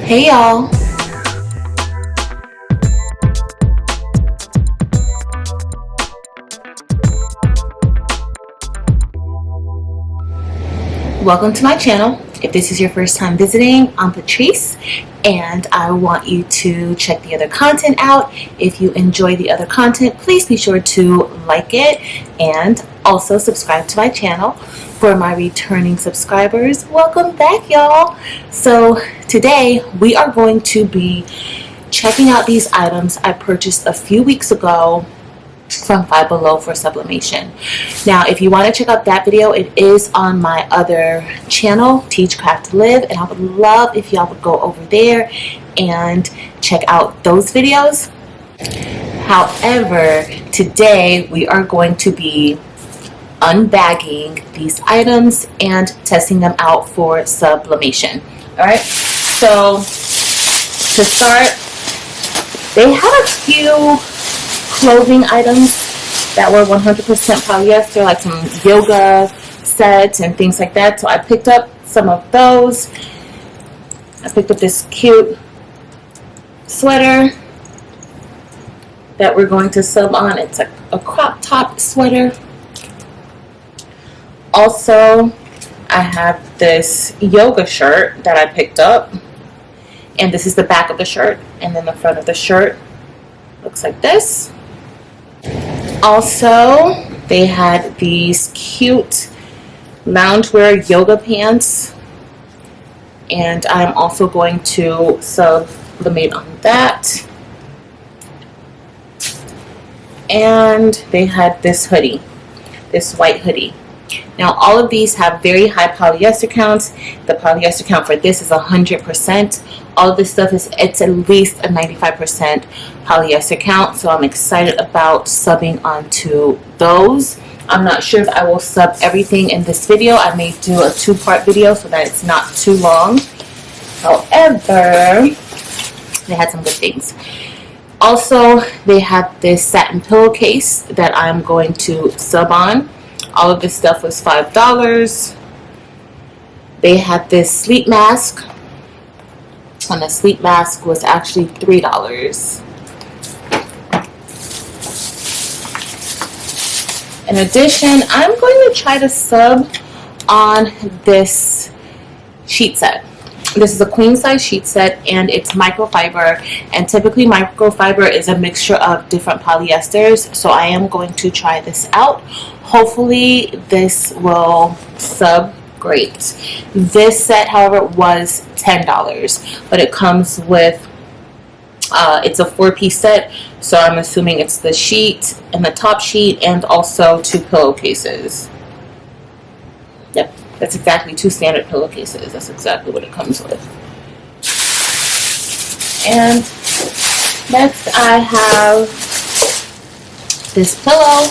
Hey y'all! Welcome to my channel. If this is your first time visiting, I'm Patrice and I want you to check the other content out. If you enjoy the other content, please be sure to like it and also subscribe to my channel. For my returning subscribers, welcome back y'all. So today we are going to be checking out these items I purchased a few weeks ago from Five Below for sublimation. Now if you want to check out that video, it is on my other channel, Teach Craft Live, and I would love if y'all would go over there and check out those videos. However, today we are going to be unbagging these items and testing them out for sublimation. Alright, so to start, they had a few clothing items that were 100% polyester, like some yoga sets and things like that. So I picked up some of those. I picked up this cute sweater that we're going to sub on. It's like a crop top sweater. Also, I have this yoga shirt that I picked up, and this is the back of the shirt, and then the front of the shirt looks like this. Also, they had these cute loungewear yoga pants, and I'm also going to sublimate on that. And they had this hoodie, this white hoodie. Now all of these have very high polyester counts. The polyester count for this is 100%. All of this stuff it's at least a 95% polyester count. So I'm excited about subbing onto those. I'm not sure if I will sub everything in this video. I may do a two-part video so that it's not too long. However, they had some good things. Also, they have this satin pillowcase that I'm going to sub on. All of this stuff was $5. They had this sleep mask, and the sleep mask was actually $3. In addition, I'm going to try to sub on this sheet set. This is a queen size sheet set, and it's microfiber, and typically microfiber is a mixture of different polyesters, so I am going to try this out. Hopefully this will sub great. This set, however, was $10, but it comes with it's a 4-piece set, so I'm assuming it's the sheet and the top sheet and also 2 pillowcases. Yep, that's exactly 2 standard pillowcases. That's exactly what it comes with. And next I have this pillow.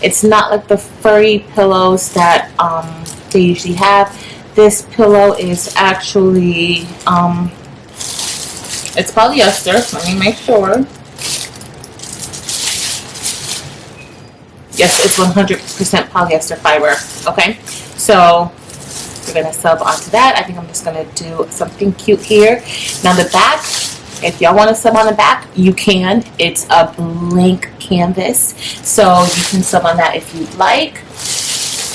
It's not like the furry pillows that they usually have. This pillow is actually it's polyester. Let me make sure. Yes, it's 100% polyester fiber. Okay, so we're gonna sub onto that. I think I'm just gonna do something cute here. Now the back, if y'all want to sub on the back, you can. It's a blank canvas, so you can sub on that if you'd like.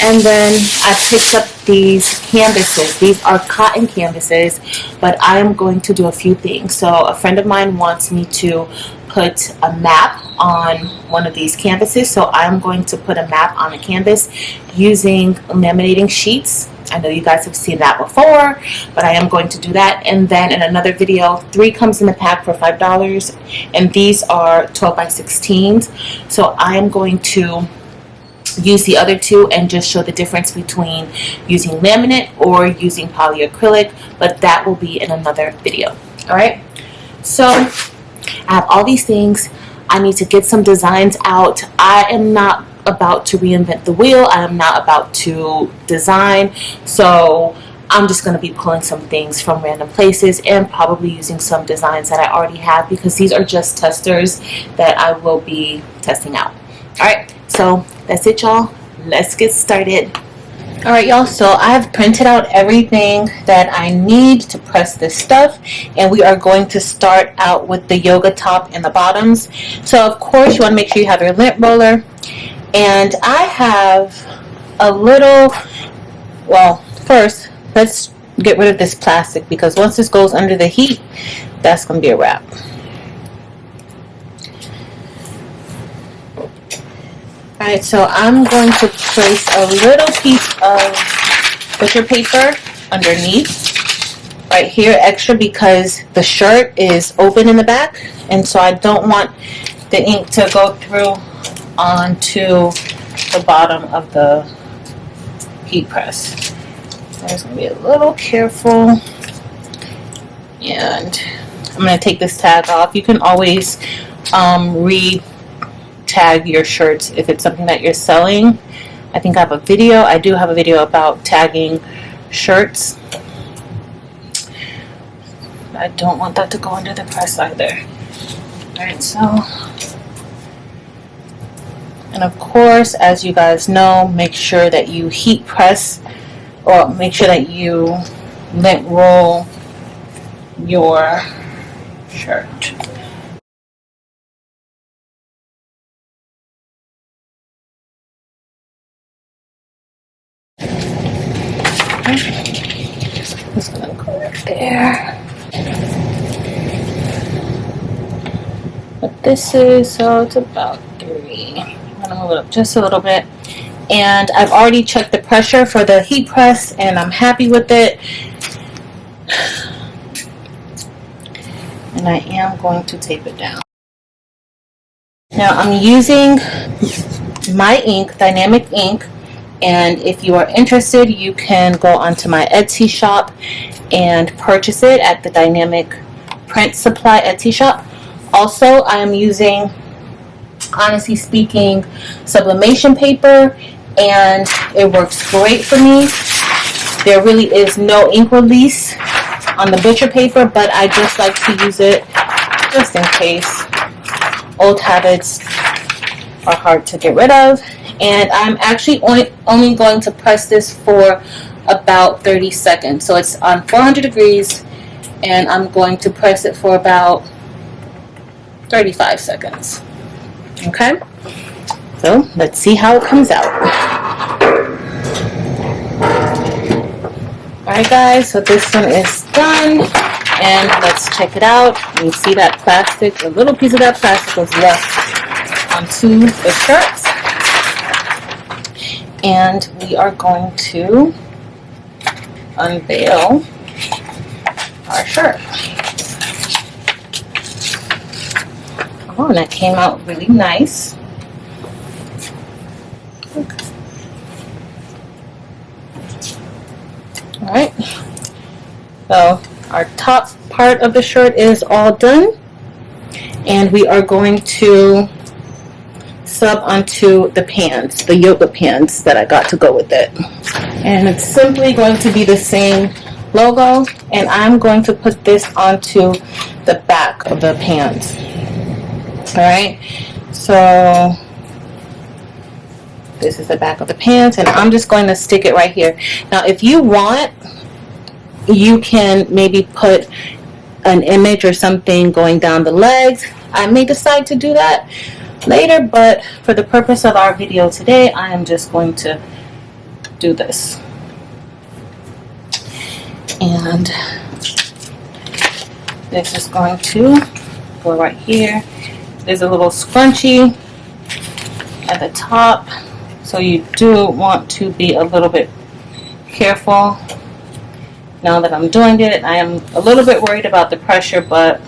And then I picked up these canvases. These are cotton canvases, but I am going to do a few things. So a friend of mine wants me to put a map on one of these canvases, so I'm going to put a map on a canvas using laminating sheets. I know you guys have seen that before, but I am going to do that. And then in another video, 3 comes in the pack for $5, and these are 12 by 16s. So I am going to use the other 2 and just show the difference between using laminate or using polyacrylic, but that will be in another video. Alright, so I have all these things. I need to get some designs out. I am not about to reinvent the wheel. I am not about to design, so I'm just going to be pulling some things from random places and probably using some designs that I already have, because these are just testers that I will be testing out. Alright, so that's it y'all. Let's get started. Alright y'all, so I have printed out everything that I need to press this stuff, and we are going to start out with the yoga top and the bottoms. So of course you want to make sure you have your lint roller, and I have a little, well, first let's get rid of this plastic, because once this goes under the heat, that's going to be a wrap. Alright, so I'm going to place a little piece of butcher paper underneath right here, extra because the shirt is open in the back, and so I don't want the ink to go through onto the bottom of the heat press. So I'm just going to be a little careful, and I'm going to take this tag off. You can always tag your shirts if it's something that you're selling. I think I have a video. I do have a video about tagging shirts. I don't want that to go under the press either. Alright, so, and of course, as you guys know, make sure that you heat press, or make sure that you lint roll your shirt. Just gonna go right there. But this is, so it's about 3. I'm gonna move it up just a little bit. And I've already checked the pressure for the heat press, and I'm happy with it. And I am going to tape it down. Now I'm using my ink, Dynamic ink. And if you are interested, you can go onto my Etsy shop and purchase it at the Dynamic Print Supply Etsy shop. Also, I am using, honestly speaking, Sublimation paper, and it works great for me. There really is no ink release on the butcher paper, but I just like to use it just in case. Old habits are hard to get rid of. And I'm actually only going to press this for about 30 seconds. So it's on 400 degrees, and I'm going to press it for about 35 seconds. Okay? So let's see how it comes out. Alright guys, so this one is done, and let's check it out. You see that plastic, a little piece of that plastic was left onto the shirts. And we are going to unveil our shirt. Oh, and that came out really nice. Okay. Alright. So our top part of the shirt is all done. And we are going to sub onto the pants, the yoga pants that I got to go with it. And it's simply going to be the same logo, and I'm going to put this onto the back of the pants. Alright, so this is the back of the pants, and I'm just going to stick it right here. Now if you want, you can maybe put an image or something going down the legs. I may decide to do that later, but for the purpose of our video today, I am just going to do this. And this is going to go right here. There's a little scrunchie at the top, so you do want to be a little bit careful. Now that I'm doing it, I am a little bit worried about the pressure, but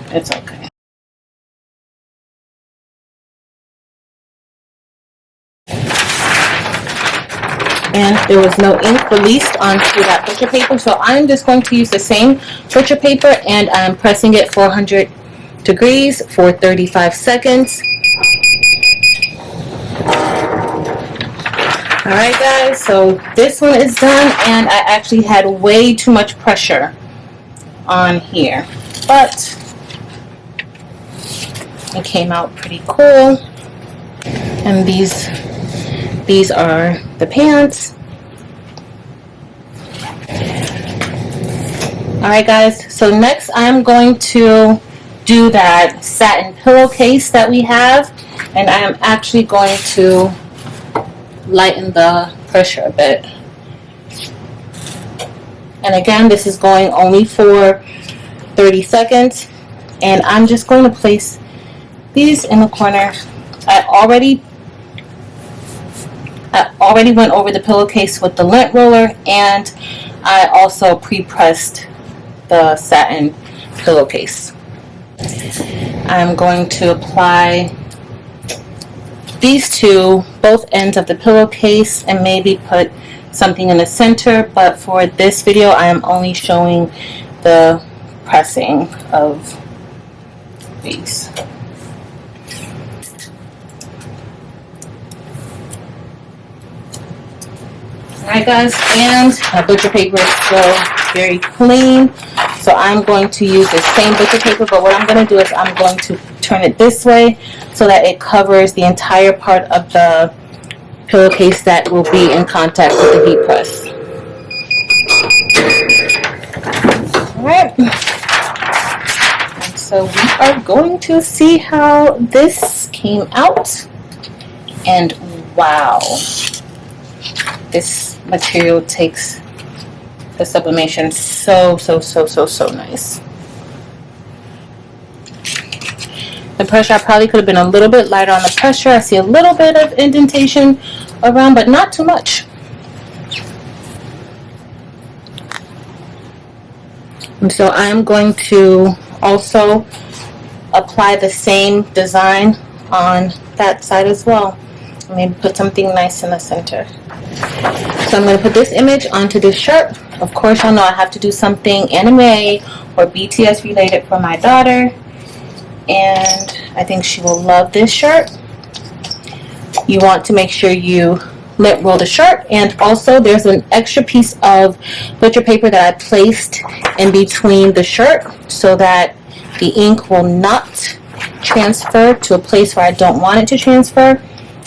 it's okay. And there was no ink released onto that butcher paper, so I'm just going to use the same butcher paper, and I'm pressing it 400 degrees for 35 seconds. Alright guys, so this one is done, and I actually had way too much pressure on here, but it came out pretty cool. And these These are the pants. Alright guys, so next I'm going to do that satin pillowcase that we have, and I am actually going to lighten the pressure a bit. And again, this is going only for 30 seconds, and I'm just going to place these in the corner. I already went over the pillowcase with the lint roller, and I also pre-pressed the satin pillowcase. I'm going to apply these to both ends of the pillowcase and maybe put something in the center, but for this video I am only showing the pressing of these. Alright guys, and my butcher paper is still very clean, so I'm going to use the same butcher paper, but what I'm going to do is I'm going to turn it this way so that it covers the entire part of the pillowcase that will be in contact with the heat press. Alright, and so we are going to see how this came out, and wow, this material takes the sublimation so nice. The pressure, I probably could have been a little bit lighter on the pressure. I see a little bit of indentation around, but not too much. And so I'm going to also apply the same design on that side as well. Maybe put something nice in the center. So I'm going to put this image onto this shirt. Of course, y'all know I have to do something anime or BTS related for my daughter, and I think she will love this shirt. You want to make sure you lint roll the shirt, and also there's an extra piece of butcher paper that I placed in between the shirt so that the ink will not transfer to a place where I don't want it to transfer.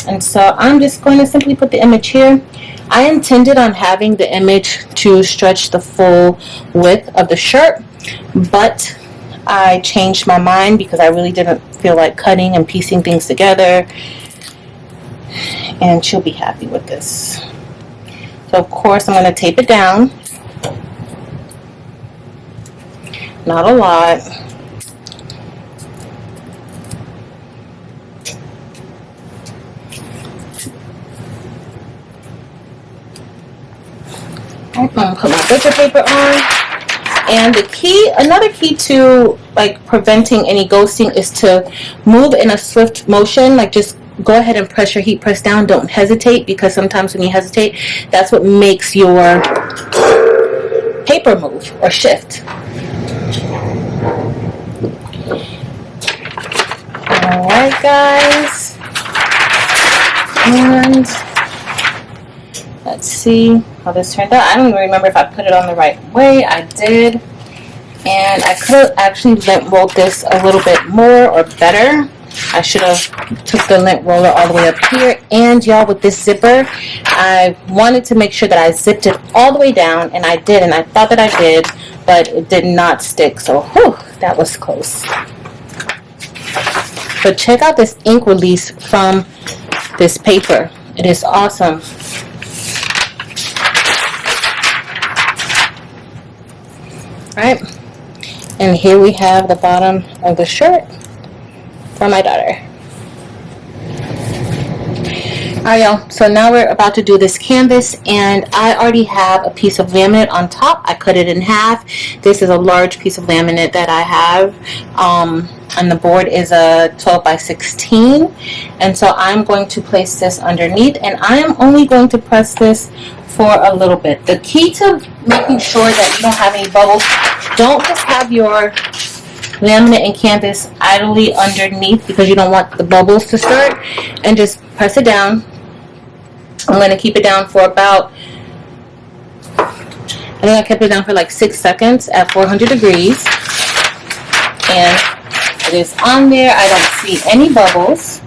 And so I'm just going to simply put the image here. I intended on having the image to stretch the full width of the shirt, but I changed my mind because I really didn't feel like cutting and piecing things together, and she'll be happy with this. So of course I'm going to tape it down, not a lot. I'm going to put my butcher paper on, and the key, another key to like preventing any ghosting is to move in a swift motion. Like just go ahead and press your heat press down. Don't hesitate, because sometimes when you hesitate, that's what makes your paper move or shift. Alright guys, and let's see how this turned out. I don't even remember if I put it on the right way. I did, and I could have actually lint rolled this a little bit more or better. I should have took the lint roller all the way up here. And y'all, with this zipper, I wanted to make sure that I zipped it all the way down, and I did, and I thought that I did, but it did not stick. So whew, that was close. But check out this ink release from this paper. It is awesome. Right, and here we have the bottom of the shirt for my daughter. Alright y'all, so now we're about to do this canvas, and I already have a piece of laminate on top. I cut it in half. This is a large piece of laminate that I have, and the board is a 12 by 16, and so I'm going to place this underneath, and I am only going to press this for a little bit. The key to making sure that you don't have any bubbles, don't just have your laminate and canvas idly underneath, because you don't want the bubbles to start, and just press it down. I'm going to keep it down for about, I think I kept it down for like 6 seconds at 400 degrees, and it is on there. I don't see any bubbles.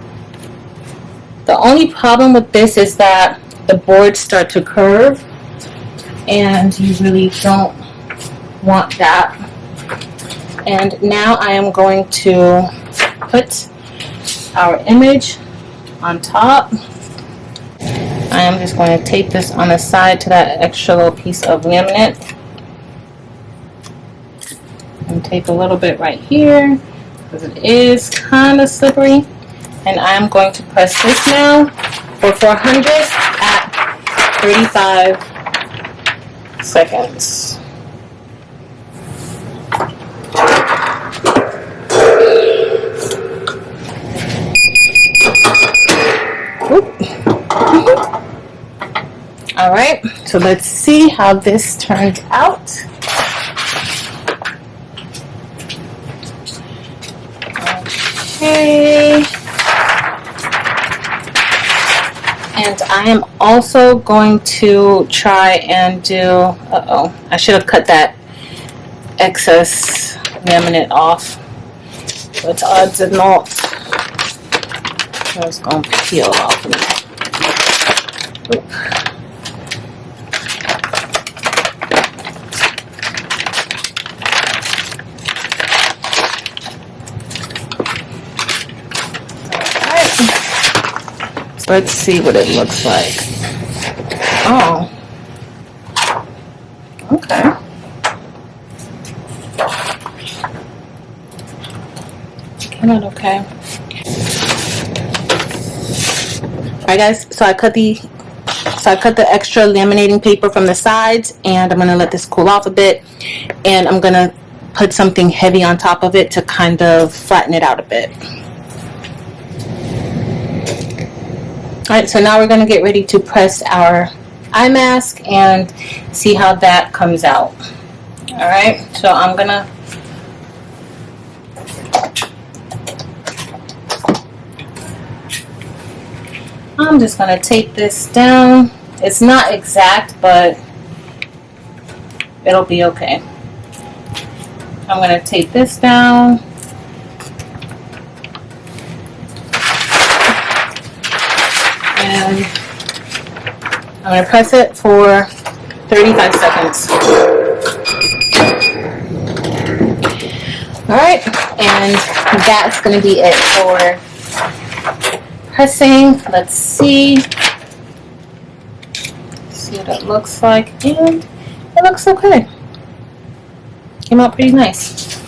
The only problem with this is that the boards start to curve, and you really don't want that. And now I am going to put our image on top. I am just going to tape this on the side to that extra little piece of laminate. And tape a little bit right here because it is kind of slippery. And I'm going to press this now for 400 at 35 seconds. All right, so let's see how this turned out. Okay. And I am also going to try and do, I should have cut that excess laminate off. But odds and not, I was going to peel off of that. Oop. Let's see what it looks like. Oh. Okay. Came out okay. Alright guys, so I cut the extra laminating paper from the sides, and I'm gonna let this cool off a bit, and I'm gonna put something heavy on top of it to kind of flatten it out a bit. Alright, so now we're going to get ready to press our eye mask and see how that comes out. Alright, so I'm just going to tape this down. It's not exact, but it'll be okay. I'm going to tape this down. And I'm going to press it for 35 seconds. Alright, and that's going to be it for pressing. Let's see what it looks like, and it looks okay. Came out pretty nice.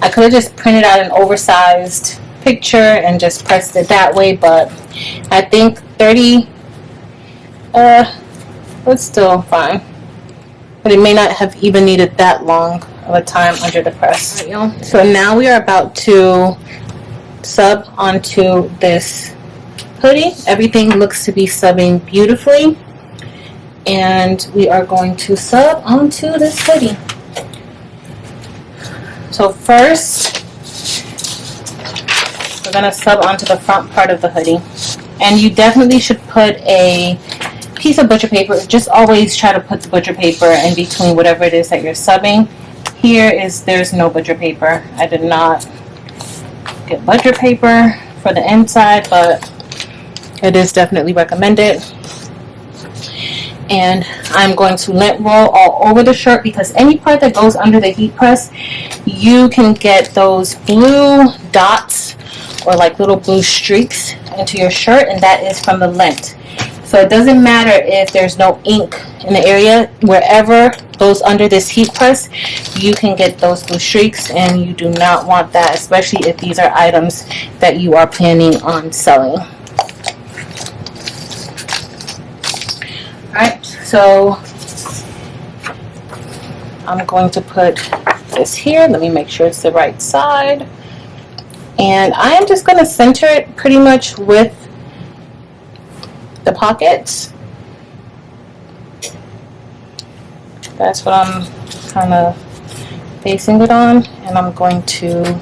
I could have just printed out an oversized picture and just pressed it that way, but I think 30 was still fine, but it may not have even needed that long of a time under the press. Right, so now we are about to sub onto this hoodie. Everything looks to be subbing beautifully, and we are going to sub onto this hoodie. So first we're going to sub onto the front part of the hoodie, and you definitely should put a piece of butcher paper. Just always try to put the butcher paper in between whatever it is that you're subbing. There's no butcher paper. I did not get butcher paper for the inside, but it is definitely recommended. And I'm going to lint roll all over the shirt, because any part that goes under the heat press, you can get those blue dots or like little blue streaks into your shirt, and that is from the lint. So it doesn't matter if there's no ink in the area. Wherever goes under this heat press, you can get those blue streaks, and you do not want that, especially if these are items that you are planning on selling. Alright, so I'm going to put this here. Let me make sure it's the right side. And I am just going to center it pretty much with the pockets. That's what I'm kind of basing it on, and I'm going to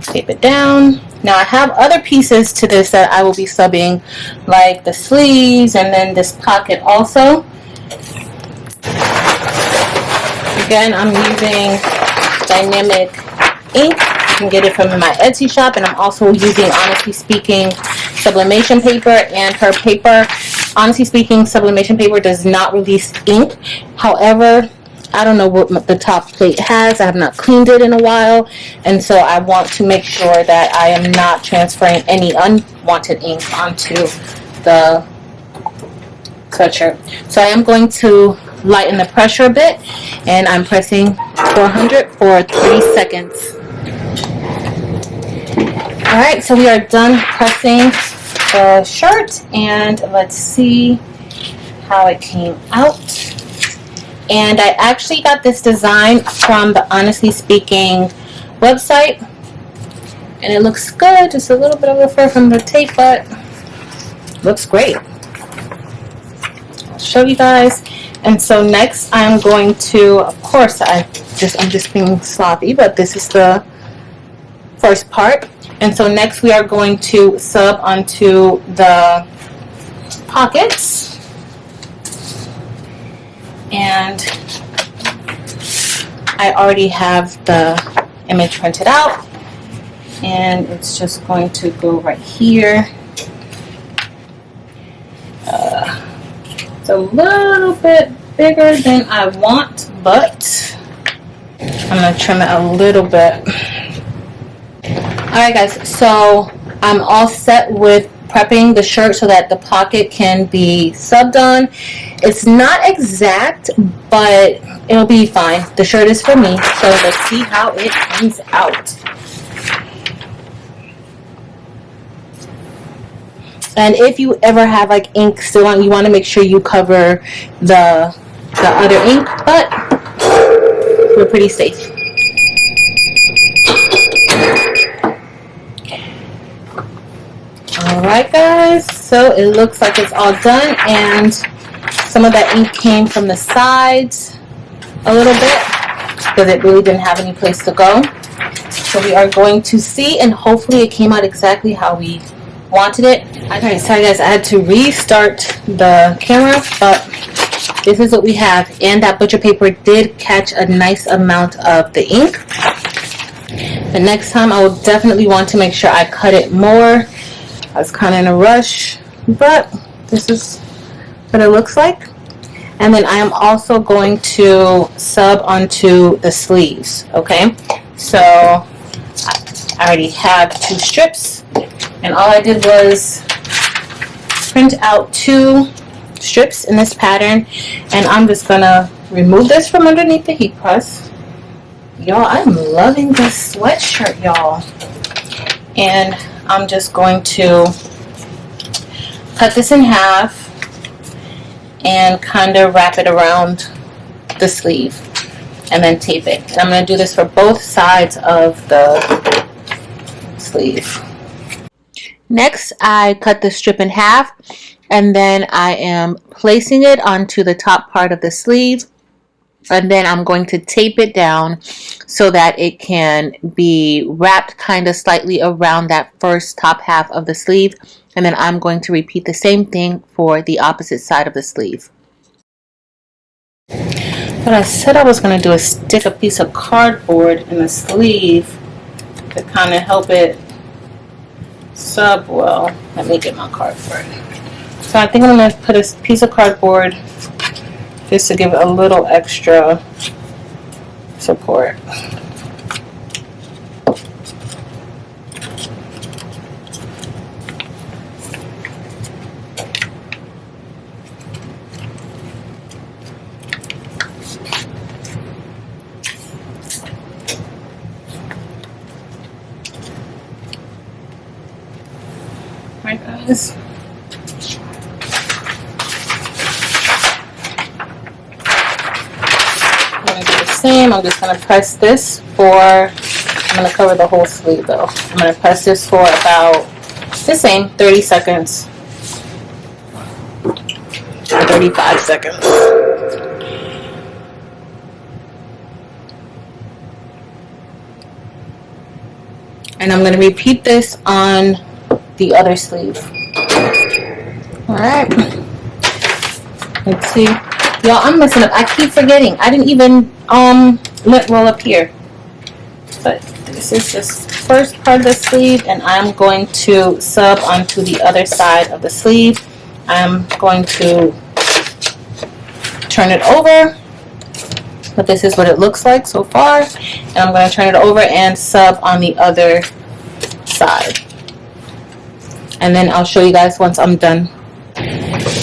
tape it down. Now I have other pieces to this that I will be subbing, like the sleeves and then this pocket also. Again, I'm using dynamic ink. You can get it from my Etsy shop, and I'm also using, honestly speaking, Sublimation Paper, and her paper, honestly speaking, Sublimation Paper does not release ink. However, I don't know what the top plate has. I have not cleaned it in a while, and so I want to make sure that I am not transferring any unwanted ink onto the sweatshirt. So I am going to lighten the pressure a bit, and I'm pressing 400 for 3 seconds. Alright, so we are done pressing the shirt, and let's see how it came out. And I actually got this design from the Honestly Speaking website, and it looks good. Just a little bit of a fur from the tape, but looks great. I'll show you guys. And so next I'm going to, of course, I'm just being sloppy, but this is the first part. And so next we are going to sub onto the pockets. And I already have the image printed out, and it's just going to go right here. It's a little bit bigger than I want, but I'm going to trim it a little bit. Alright guys, so I'm all set with prepping the shirt so that the pocket can be subbed on. It's not exact, but it'll be fine. The shirt is for me, so let's see how it comes out. And if you ever have like ink still on, you want to make sure you cover the other ink, but we're pretty safe. Alright guys, so it looks like it's all done, and some of that ink came from the sides a little bit because it really didn't have any place to go. So we are going to see, and hopefully it came out exactly how we wanted it. Alright, sorry guys, I had to restart the camera, but this is what we have, and that butcher paper did catch a nice amount of the ink. The next time I will definitely want to make sure I cut it more. I was kind of in a rush, but this is what it looks like. And then I am also going to sub onto the sleeves, okay? So I already have 2 strips, and all I did was print out 2 strips in this pattern, and I'm just gonna remove this from underneath the heat press. Y'all, I'm loving this sweatshirt, y'all. And I'm just going to cut this in half and kind of wrap it around the sleeve and then tape it. And I'm going to do this for both sides of the sleeve. Next, I cut the strip in half, and then I am placing it onto the top part of the sleeve, and then I'm going to tape it down so that it can be wrapped kind of slightly around that first top half of the sleeve, and then I'm going to repeat the same thing for the opposite side of the sleeve. What I said I was going to do is stick a piece of cardboard in the sleeve to kind of help it sub well. Let me get my cardboard. So I think I'm going to put a piece of cardboard just to give it a little extra support. Alright guys. Same. I'm just going to press this for, I'm going to cover the whole sleeve though. I'm going to press this for about the same 30 seconds or 35 seconds. And I'm going to repeat this on the other sleeve. Alright. Let's see. Y'all, I'm messing up. I keep forgetting. I didn't even lint roll up here. But This is the first part of the sleeve, and I'm going to sub onto the other side of the sleeve. I'm going to turn it over, but this is what it looks like so far. And I'm going to turn it over and sub on the other side. And then I'll show you guys once I'm done.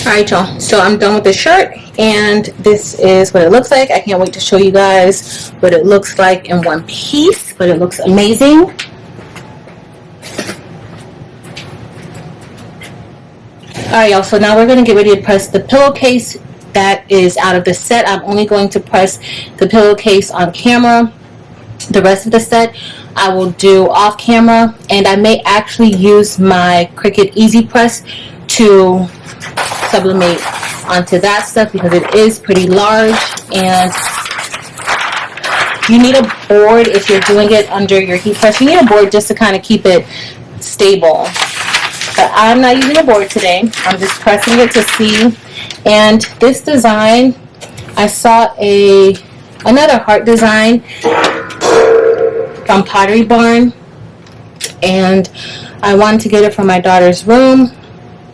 Alright y'all, so I'm done with the shirt, and this is what it looks like. I can't wait to show you guys what it looks like in one piece, but it looks amazing. Alright y'all, so now we're going to get ready to press the pillowcase that is out of the set. I'm only going to press the pillowcase on camera. The rest of the set I will do off camera, and I may actually use my Cricut Easy Press to sublimate onto that stuff because it is pretty large, and you need a board if you're doing it under your heat press. You need a board just to kind of keep it stable, but I'm not using a board today. I'm just pressing it to see. And this design, I saw another heart design from Pottery Barn, and I wanted to get it for my daughter's room.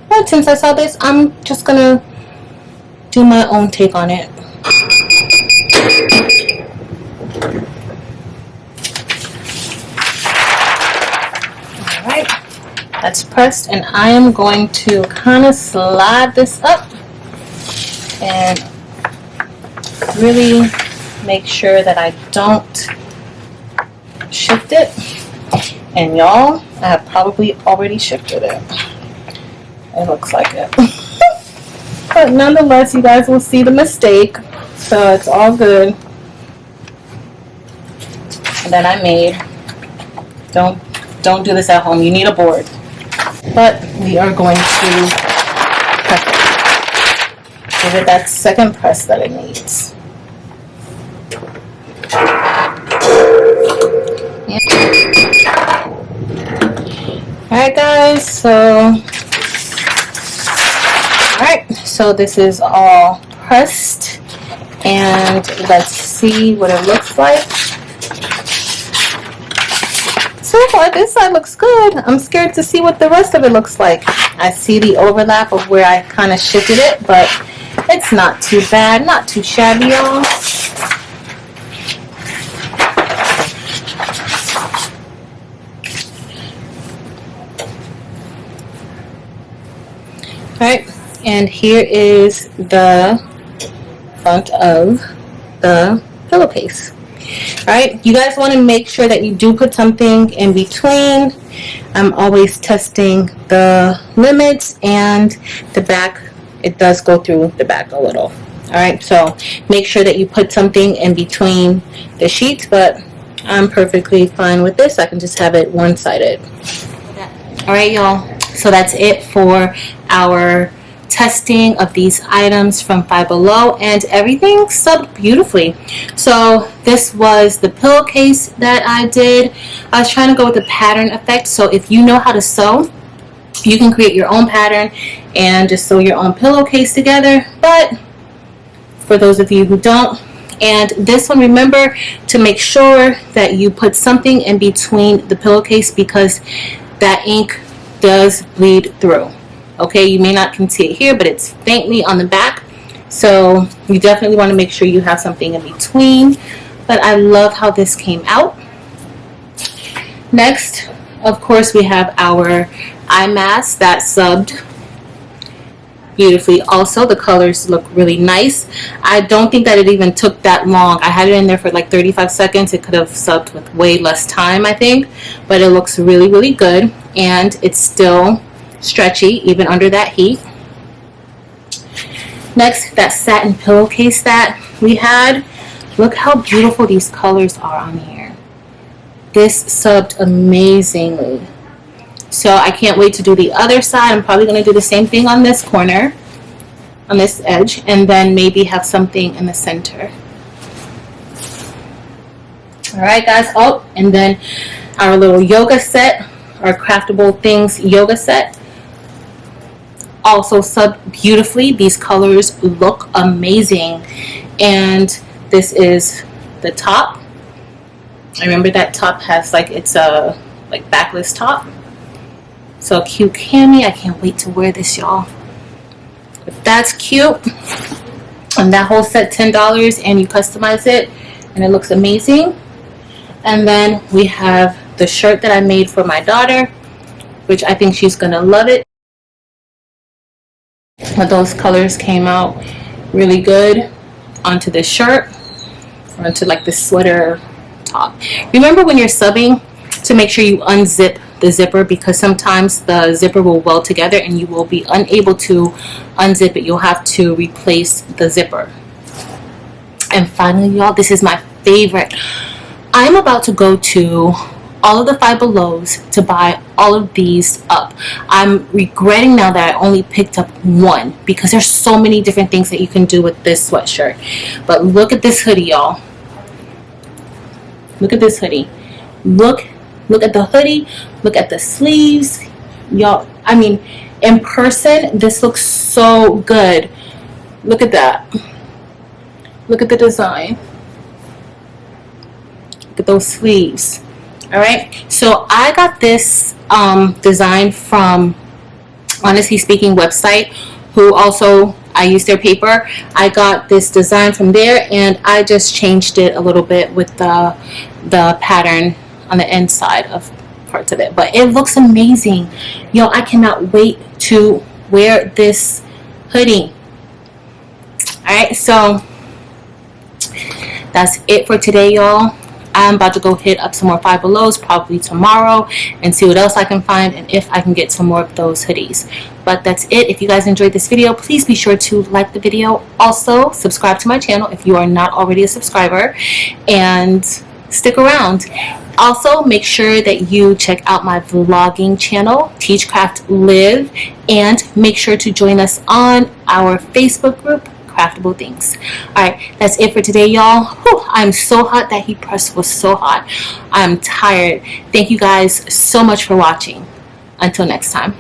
But since I saw this, I'm just gonna do my own take on it. Alright, that's pressed, and I am going to kind of slide this up and really make sure that I don't shift it. And y'all, I have probably already shifted it. It looks like it. But nonetheless, you guys will see the mistake, so it's all good. That I made. Don't do this at home. You need a board. But we are going to press it. Give it that second press that it needs. Alright guys, so this is all pressed, and let's see what it looks like. So far this side looks good. I'm scared to see what the rest of it looks like. I see the overlap of where I kind of shifted it, but it's not too bad, not too shabby, y'all. Alright, and here is the front of the pillowcase. Alright, you guys want to make sure that you do put something in between. I'm always testing the limits, and the back, it does go through the back a little. Alright, so make sure that you put something in between the sheets, but I'm perfectly fine with this. I can just have it one-sided. Alright y'all, so that's it for our testing of these items from Five Below, and everything subbed beautifully. So this was the pillowcase that I did. I was trying to go with the pattern effect, so if you know how to sew, you can create your own pattern and just sew your own pillowcase together. But for those of you who don't, and this one, remember to make sure that you put something in between the pillowcase because that ink does bleed through. Okay, you may not can see it here, but it's faintly on the back, so you definitely want to make sure you have something in between. But I love how this came out. Next, of course, we have our eye mask that subbed beautifully. Also, the colors look really nice. I don't think that it even took that long. I had it in there for like 35 seconds. It could have subbed with way less time, I think, but it looks really, really good, and it's still stretchy even under that heat. Next, that satin pillowcase that we had. Look how beautiful these colors are on here. This subbed amazingly. So I can't wait to do the other side. I'm probably going to do the same thing on this corner, on this edge, and then maybe have something in the center. Alright guys, oh, and then our little yoga set, our Craftable Things yoga set, also subbed beautifully. These colors look amazing, and this is the top, I remember that top has like, it's a like backless top. So cute cami. I can't wait to wear this, y'all. If that's cute, and that whole set $10 and you customize it and it looks amazing. And then we have the shirt that I made for my daughter, which I think she's gonna love it. But those colors came out really good onto this shirt, or onto like this sweater top. Remember when you're subbing to make sure you unzip the zipper, because sometimes the zipper will weld together and you will be unable to unzip it. You'll have to replace the zipper. And finally, y'all, this is my favorite. I'm about to go to all of the Five Belows to buy all of these up. I'm regretting now that I only picked up one, because there's so many different things that you can do with this sweatshirt. But look at this hoodie, y'all. Look at this hoodie. Look at the hoodie. Look at the sleeves, y'all. I mean, in person, this looks so good. Look at that. Look at the design. Look at those sleeves. All right, so I got this design from Honestly Speaking website, who also, I use their paper. I got this design from there, and I just changed it a little bit with the pattern on the inside of parts of it. But it looks amazing. Yo, I cannot wait to wear this hoodie. All right, so that's it for today, y'all. I'm about to go hit up some more Five Belows probably tomorrow and see what else I can find, and if I can get some more of those hoodies. But that's it. If you guys enjoyed this video, please be sure to like the video. Also, subscribe to my channel if you are not already a subscriber, and stick around. Also, make sure that you check out my vlogging channel, Teach Craft Live, and make sure to join us on our Facebook group, Craftable Things. Alright, that's it for today, y'all. I'm so hot. That heat press was so hot. I'm tired. Thank you guys so much for watching. Until next time.